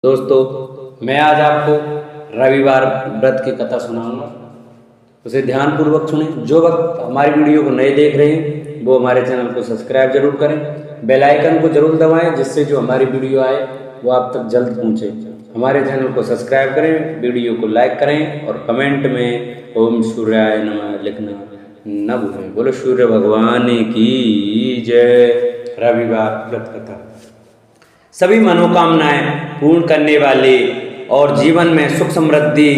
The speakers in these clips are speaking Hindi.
दोस्तों, मैं आज आपको रविवार व्रत की कथा सुनाऊंगा। उसे ध्यानपूर्वक सुनें। जो वक्त हमारी वीडियो को नए देख रहे हैं वो हमारे चैनल को सब्सक्राइब जरूर करें, बेल आइकन को जरूर दबाएं जिससे जो हमारी वीडियो आए वो आप तक जल्द पहुंचे। हमारे चैनल को सब्सक्राइब करें, वीडियो को लाइक करें और कमेंट में ओम सूर्याय नमः लिखना न भूलें। बोलो सूर्य भगवान की जय। रविवार व्रत कथा सभी मनोकामनाएं पूर्ण करने वाले और जीवन में सुख समृद्धि,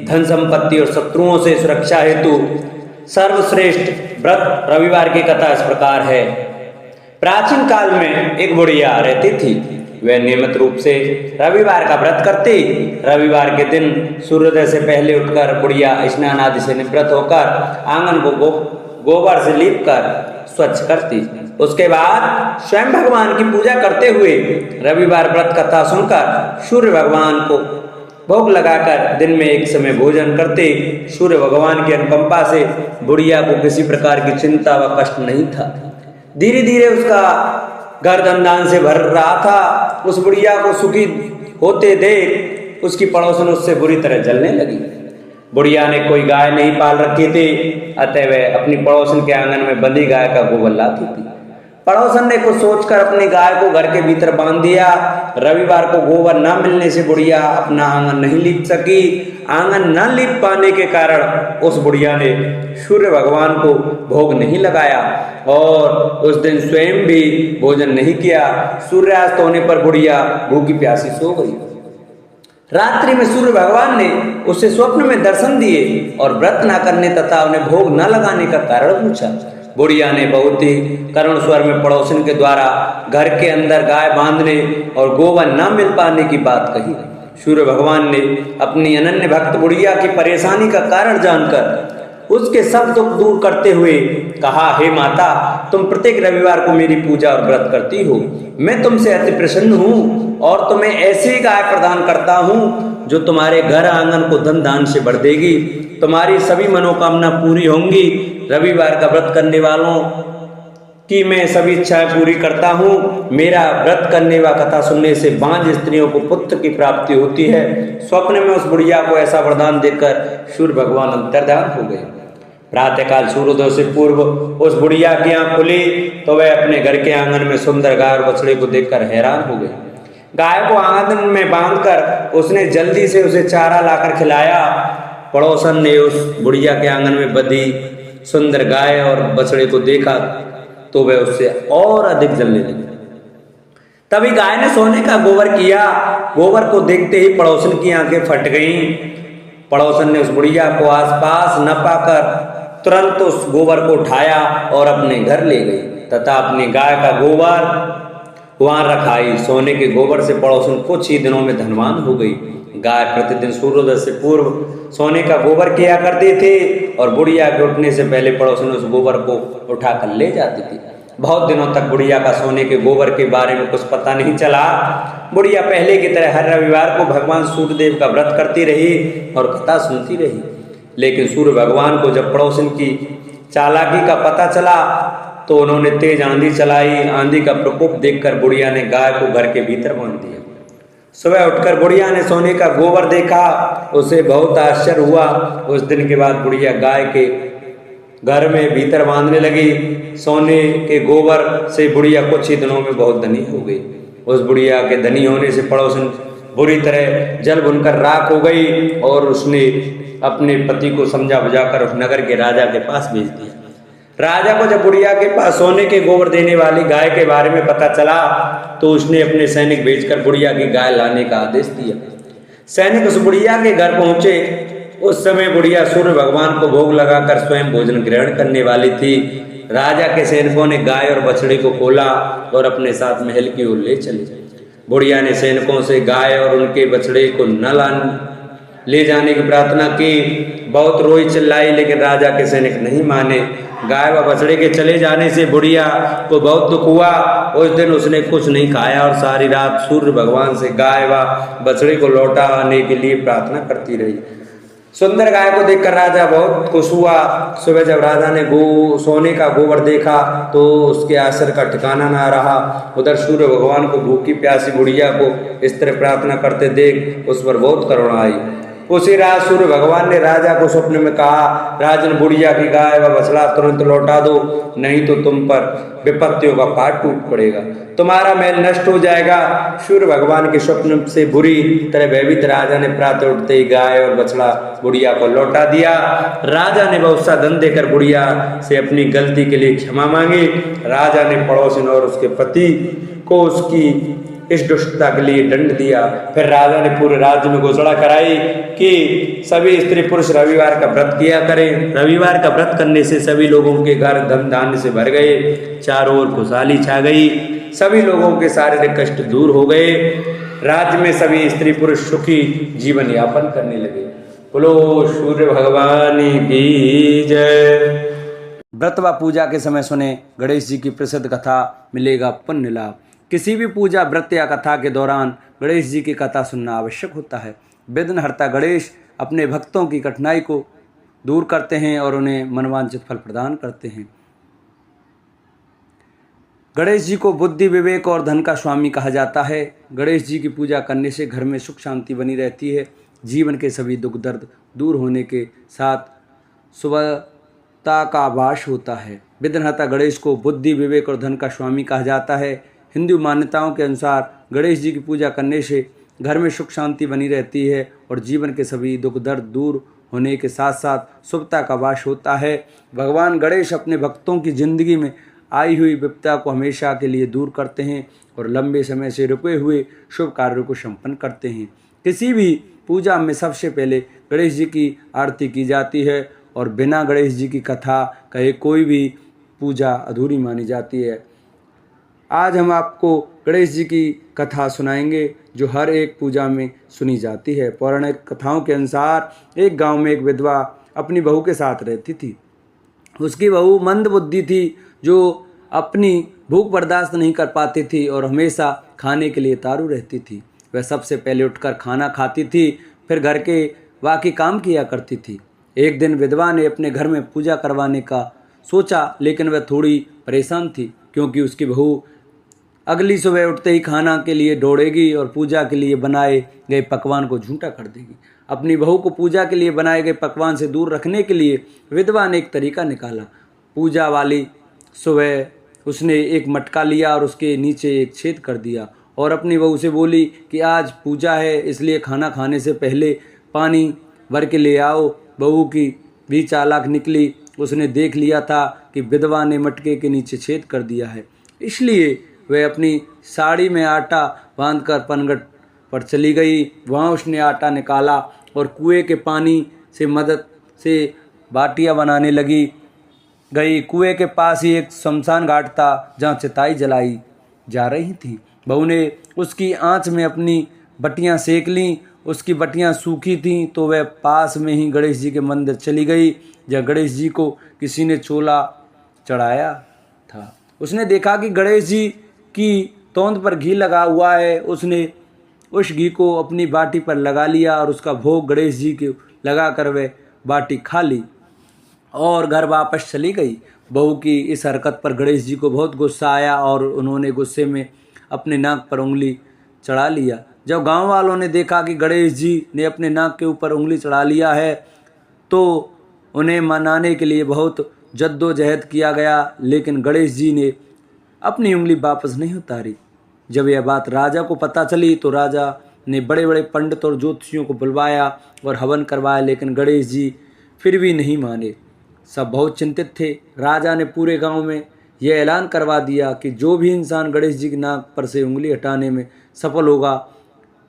धन संपत्ति और शत्रुओं से सुरक्षा हेतु सर्वश्रेष्ठ व्रत रविवार की कथा इस प्रकार है। प्राचीन काल में एक बुढ़िया रहती थी। वह नियमित रूप से रविवार का व्रत करती। रविवार के दिन सूर्योदय से पहले उठकर बुढ़िया स्नान आदि से निवृत्त होकर आंगन को गोबर से लीप कर स्वच्छ करती। उसके बाद स्वयं भगवान की पूजा करते हुए रविवार व्रत कथा सुनकर सूर्य भगवान को भोग लगाकर दिन में एक समय भोजन करते। सूर्य भगवान की अनुकंपा से बुढ़िया को किसी प्रकार की चिंता व कष्ट नहीं था। धीरे धीरे उसका घर धन धान से भर रहा था। उस बुढ़िया को सुखी होते देख उसकी पड़ोसन उससे बुरी तरह जलने लगी। बुढ़िया ने कोई गाय नहीं पाल रखी थी, अतः वह अपनी पड़ोसन के आंगन में बंधी गाय का गोबर लाती थी। पड़ोसन ने कुछ सोचकर अपनी गाय को घर के भीतर बांध दिया। रविवार को गोबर न मिलने से बुढ़िया अपना आंगन नहीं लीप सकी। आंगन न लीप पाने के कारण उस बुढ़िया ने सूर्य भगवान को भोग नहीं लगाया और उस दिन स्वयं भी भोजन नहीं किया। सूर्यास्त होने पर बुढ़िया भूखी प्यासी सो गई। रात्रि में सूर्य भगवान ने उसे स्वप्न में दर्शन दिए और व्रत न करने तथा उन्हें भोग न लगाने का कारण पूछा। बुढ़िया ने बहुत ही करुण स्वर में पड़ोसन के द्वारा घर के अंदर गाय बांधने और गोबर न मिल पाने की बात कही। सूर्य भगवान ने अपनी अनन्य भक्त बुढ़िया की परेशानी का कारण जानकर उसके सब दुख दूर करते हुए कहा, हे माता, तुम प्रत्येक रविवार को मेरी पूजा और व्रत करती हो। मैं तुमसे अति प्रसन्न हूँ और तुम्हें ऐसी गाय प्रदान करता हूँ जो तुम्हारे घर आंगन को धन धान से भर देगी। तुम्हारी सभी मनोकामना पूरी होंगी। रविवार का व्रत करने वालों की मैं सभी इच्छाएं पूरी करता हूँ। मेरा व्रत करने व कथा सुनने से बांझ स्त्रियों को पुत्र की प्राप्ति होती है। स्वप्न में उस बुढ़िया को ऐसा वरदान देकर सूर्य भगवान अंतर्ध्यान हो गए। प्रातःकाल सूर्योदय से पूर्व उस बुढ़िया की आंख खुली तो वह अपने घर के आंगन में सुंदर गाय और बछड़े को देखकर हैरान हो गई। गाय को आंगन में बांधकर उसने जल्दी से उसे चारा लाकर खिलाया। पड़ोसन ने उस बुढ़िया के आंगन में बंधी सुंदर गाय और बछड़े को देखा तो वह उससे और अधिक जलने लगी। तभी गाय ने सोने का गोबर किया। गोबर को देखते ही पड़ोसन की आंखें फट गईं। पड़ोसन ने उस बुढ़िया को आसपास न पाकर तुरंत उस गोबर को उठाया और अपने घर ले गई तथा अपनी गाय का गोबर वहां रखाई। सोने के गोबर से पड़ोसन कुछ ही दिनों में धनवान हो गई। गाय प्रतिदिन सूर्योदय से पूर्व सोने का गोबर किया करती थी और बुढ़िया के उठने से पहले पड़ोसन उस गोबर को उठाकर ले जाती थी। बहुत दिनों तक बुढ़िया का सोने के गोबर के बारे में कुछ पता नहीं चला। बुढ़िया पहले की तरह हर रविवार को भगवान सूर्यदेव का व्रत करती रही और कथा सुनती रही। लेकिन सूर्य भगवान को जब पड़ोसन की चालाकी का पता चला तो उन्होंने तेज आंधी चलाई। आंधी का प्रकोप देखकर बुढ़िया ने गाय को घर के भीतर बांध दिया। सुबह उठकर बुढ़िया ने सोने का गोबर देखा। उसे बहुत आश्चर्य हुआ। उस दिन के बाद बुढ़िया गाय के घर में भीतर बांधने लगी। सोने के गोबर से बुढ़िया कुछ ही दिनों में बहुत धनी हो गई। उस बुढ़िया के धनी होने से पड़ोसन बुरी तरह जल भुनकर राख हो गई और उसने अपने पति को समझा बुझाकर उस नगर के राजा के पास भेज दिया। राजा को जब बुढ़िया के पास सोने के गोबर देने वाली गाय के बारे में पता चला तो उसने अपने सैनिक भेजकर बुढ़िया की गाय लाने का आदेश दिया। सैनिक उस बुढ़िया के घर पहुंचे। उस समय बुढ़िया सूर्य भगवान को भोग लगाकर स्वयं भोजन ग्रहण करने वाली थी। राजा के सैनिकों ने गाय और बछड़े को खोला और अपने साथ महल की ओर ले चले। बुढ़िया ने सैनिकों से गाय और उनके बछड़े को न ले जाने की प्रार्थना की। बहुत रोई चिल्लाई लेकिन राजा के सैनिक नहीं माने। गाय व बछड़े के चले जाने से बुढ़िया को बहुत दुख हुआ। उस दिन उसने कुछ नहीं खाया और सारी रात सूर्य भगवान से गाय व बछड़े को लौटाने के लिए प्रार्थना करती रही। सुंदर गाय को देखकर राजा बहुत खुश हुआ। सुबह जब राजा ने सोने का गोबर देखा तो उसके आश्चर्य का ठिकाना ना रहा। उधर सूर्य भगवान को भूखी प्यासी बुढ़िया को इस तरह प्रार्थना करते देख उस पर बहुत करुणा आई। उसी रात सूर्य भगवान ने राजा को स्वप्न में कहा, राजन, बुढ़िया की गाय व बछड़ा तुरंत लौटा दो, नहीं तो तुम पर विपत्तियों का पाट टूट पड़ेगा, तुम्हारा महल नष्ट हो जाएगा। सूर्य भगवान के स्वप्न से बुरी तरह भयभीत राजा ने प्रातः उठते ही गाय और बछड़ा बुढ़िया को लौटा दिया। राजा ने बहुत सा धन देकर बुढ़िया से अपनी गलती के लिए क्षमा मांगी। राजा ने पड़ोसन और उसके पति को उसकी इस दुष्टता के लिए दंड दिया। फिर राजा ने पूरे राज्य में घोषणा कराई कि सभी स्त्री पुरुष रविवार का व्रत किया करें। रविवार का व्रत करने से सभी लोगों के घर धन धान्य से भर गए, चारों ओर खुशहाली छा गई, सभी लोगों के शारीरिक कष्ट दूर हो गए। राज्य में सभी स्त्री पुरुष सुखी जीवन यापन करने लगे। बोलो सूर्य भगवान की जय। व्रत व पूजा के समय सुने गणेश जी की प्रसिद्ध कथा, मिलेगा पुण्य लाभ। किसी भी पूजा, व्रत या कथा के दौरान गणेश जी की कथा सुनना आवश्यक होता है। विघ्नहर्ता गणेश अपने भक्तों की कठिनाई को दूर करते हैं और उन्हें मनवांछित फल प्रदान करते हैं। गणेश जी को बुद्धि, विवेक और धन का स्वामी कहा जाता है। गणेश जी की पूजा करने से घर में सुख शांति बनी रहती है। जीवन के सभी दुख दर्द दूर होने के साथ शुभता का आभास होता है। विघ्नहर्ता गणेश को बुद्धि, विवेक और धन का स्वामी कहा जाता है। हिंदू मान्यताओं के अनुसार गणेश जी की पूजा करने से घर में सुख शांति बनी रहती है और जीवन के सभी दुख दर्द दूर होने के साथ साथ शुभता का वास होता है। भगवान गणेश अपने भक्तों की जिंदगी में आई हुई विपदा को हमेशा के लिए दूर करते हैं और लंबे समय से रुके हुए शुभ कार्यों को संपन्न करते हैं। किसी भी पूजा में सबसे पहले गणेश जी की आरती की जाती है और बिना गणेश जी की कथा कहे कोई भी पूजा अधूरी मानी जाती है। आज हम आपको गणेश जी की कथा सुनाएंगे जो हर एक पूजा में सुनी जाती है। पौराणिक कथाओं के अनुसार एक गांव में एक विधवा अपनी बहू के साथ रहती थी। उसकी बहू मंद बुद्धि थी जो अपनी भूख बर्दाश्त नहीं कर पाती थी और हमेशा खाने के लिए तारू रहती थी। वह सबसे पहले उठकर खाना खाती थी, फिर घर के बाकी काम किया करती थी। एक दिन विधवा ने अपने घर में पूजा करवाने का सोचा, लेकिन वह थोड़ी परेशान थी क्योंकि उसकी बहू अगली सुबह उठते ही खाना के लिए दौड़ेगी और पूजा के लिए बनाए गए पकवान को झूठा कर देगी। अपनी बहू को पूजा के लिए बनाए गए पकवान से दूर रखने के लिए विधवा ने एक तरीका निकाला। पूजा वाली सुबह उसने एक मटका लिया और उसके नीचे एक छेद कर दिया और अपनी बहू से बोली कि आज पूजा है, इसलिए खाना खाने से पहले पानी भर के ले आओ। बहू की भी चालाक निकली। उसने देख लिया था कि विधवा ने मटके के नीचे छेद कर दिया है, इसलिए वह अपनी साड़ी में आटा बांधकर पनघट पर चली गई। वहाँ उसने आटा निकाला और कुएं के पानी से मदद से बाटियां बनाने गई। कुएं के पास ही एक शमशान घाट था जहाँ चिताई जलाई जा रही थी। बहू ने उसकी आंच में अपनी बटियां सेक लीं। उसकी बटियां सूखी थीं तो वह पास में ही गणेश जी के मंदिर चली गई जहाँ गणेश जी को किसी ने चोला चढ़ाया था। उसने देखा कि गणेश जी की तोंद पर घी लगा हुआ है। उसने उस घी को अपनी बाटी पर लगा लिया और उसका भोग गणेश जी के लगाकर वह बाटी खा ली और घर वापस चली गई। बहू की इस हरकत पर गणेश जी को बहुत गुस्सा आया और उन्होंने गुस्से में अपने नाक पर उंगली चढ़ा लिया। जब गांव वालों ने देखा कि गणेश जी ने अपने नाक के ऊपर उंगली चढ़ा लिया है तो उन्हें मनाने के लिए बहुत जद्दोजहद किया गया, लेकिन गणेश जी ने अपनी उंगली वापस नहीं उतारी। जब यह बात राजा को पता चली तो राजा ने बड़े बड़े पंडित और ज्योतिषियों को बुलवाया और हवन करवाया, लेकिन गणेश जी फिर भी नहीं माने। सब बहुत चिंतित थे। राजा ने पूरे गांव में यह ऐलान करवा दिया कि जो भी इंसान गणेश जी की नाक पर से उंगली हटाने में सफल होगा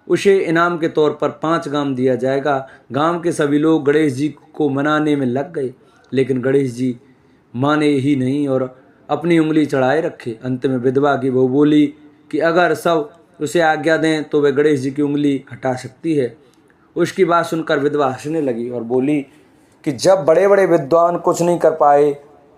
उसे इनाम के तौर पर 5 गाम दिया जाएगा। गांव के सभी लोग गणेश जी को मनाने में लग गए, लेकिन गणेश जी माने ही नहीं और अपनी उंगली चढ़ाए रखे। अंत में विधवा की बहू बोली कि अगर सब उसे आज्ञा दें तो वह गणेश जी की उंगली हटा सकती है। उसकी बात सुनकर विधवा हंसने लगी और बोली कि जब बड़े बड़े विद्वान कुछ नहीं कर पाए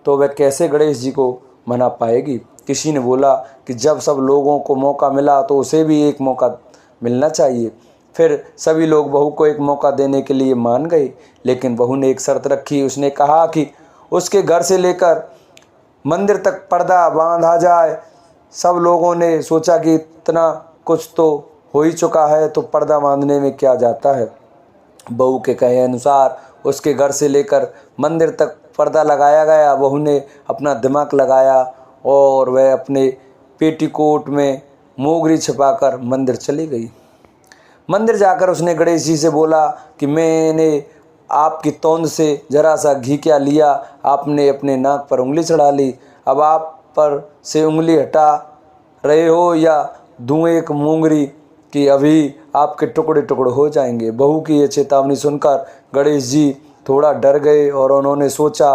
तो वह कैसे गणेश जी को मना पाएगी। किसी ने बोला कि जब सब लोगों को मौका मिला तो उसे भी एक मौका मिलना चाहिए। फिर सभी लोग बहू को एक मौका देने के लिए मान गए, लेकिन बहू ने एक शर्त रखी। उसने कहा कि उसके घर से लेकर मंदिर तक पर्दा बांधा जाए। सब लोगों ने सोचा कि इतना कुछ तो हो ही चुका है, तो पर्दा बांधने में क्या जाता है। बहू के कहे अनुसार उसके घर से लेकर मंदिर तक पर्दा लगाया गया। बहू ने अपना दिमाग लगाया और वह अपने पेटीकोट में मोगरी छिपाकर मंदिर चली गई। मंदिर जाकर उसने गणेश जी से बोला कि मैंने आपकी तोंद से जरा सा घी क्या लिया, आपने अपने नाक पर उंगली चढ़ा ली। अब आप पर से उंगली हटा रहे हो या दूं एक मोंगरी कि अभी आपके टुकड़े टुकड़े हो जाएंगे। बहू की ये चेतावनी सुनकर गणेश जी थोड़ा डर गए और उन्होंने सोचा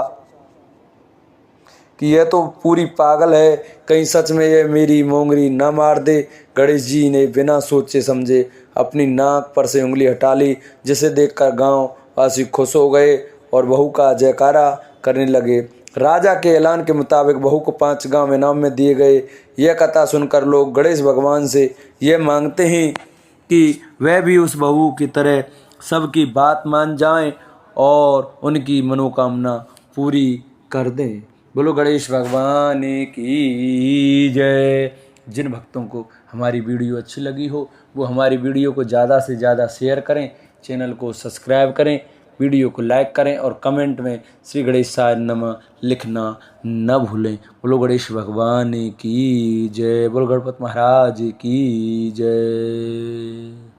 कि यह तो पूरी पागल है, कहीं सच में यह मेरी मोंगरी न मार दे। गणेश जी ने बिना सोचे समझे अपनी नाक पर से उंगली हटा ली, जिसे देखकर गांव वासी खुश हो गए और बहू का जयकारा करने लगे। राजा के ऐलान के मुताबिक बहू को 5 गांव इनाम में दिए गए। यह कथा सुनकर लोग गणेश भगवान से यह मांगते हैं कि वह भी उस बहू की तरह सबकी बात मान जाएं और उनकी मनोकामना पूरी कर दें। बोलो गणेश भगवान की जय। जिन भक्तों को हमारी वीडियो अच्छी लगी हो वो हमारी वीडियो को ज़्यादा से ज़्यादा शेयर करें, चैनल को सब्सक्राइब करें, वीडियो को लाइक करें और कमेंट में श्री गणेशाय नमः लिखना न भूलें। बोलो गणेश भगवान की जय। बोलो गणपति महाराज की जय।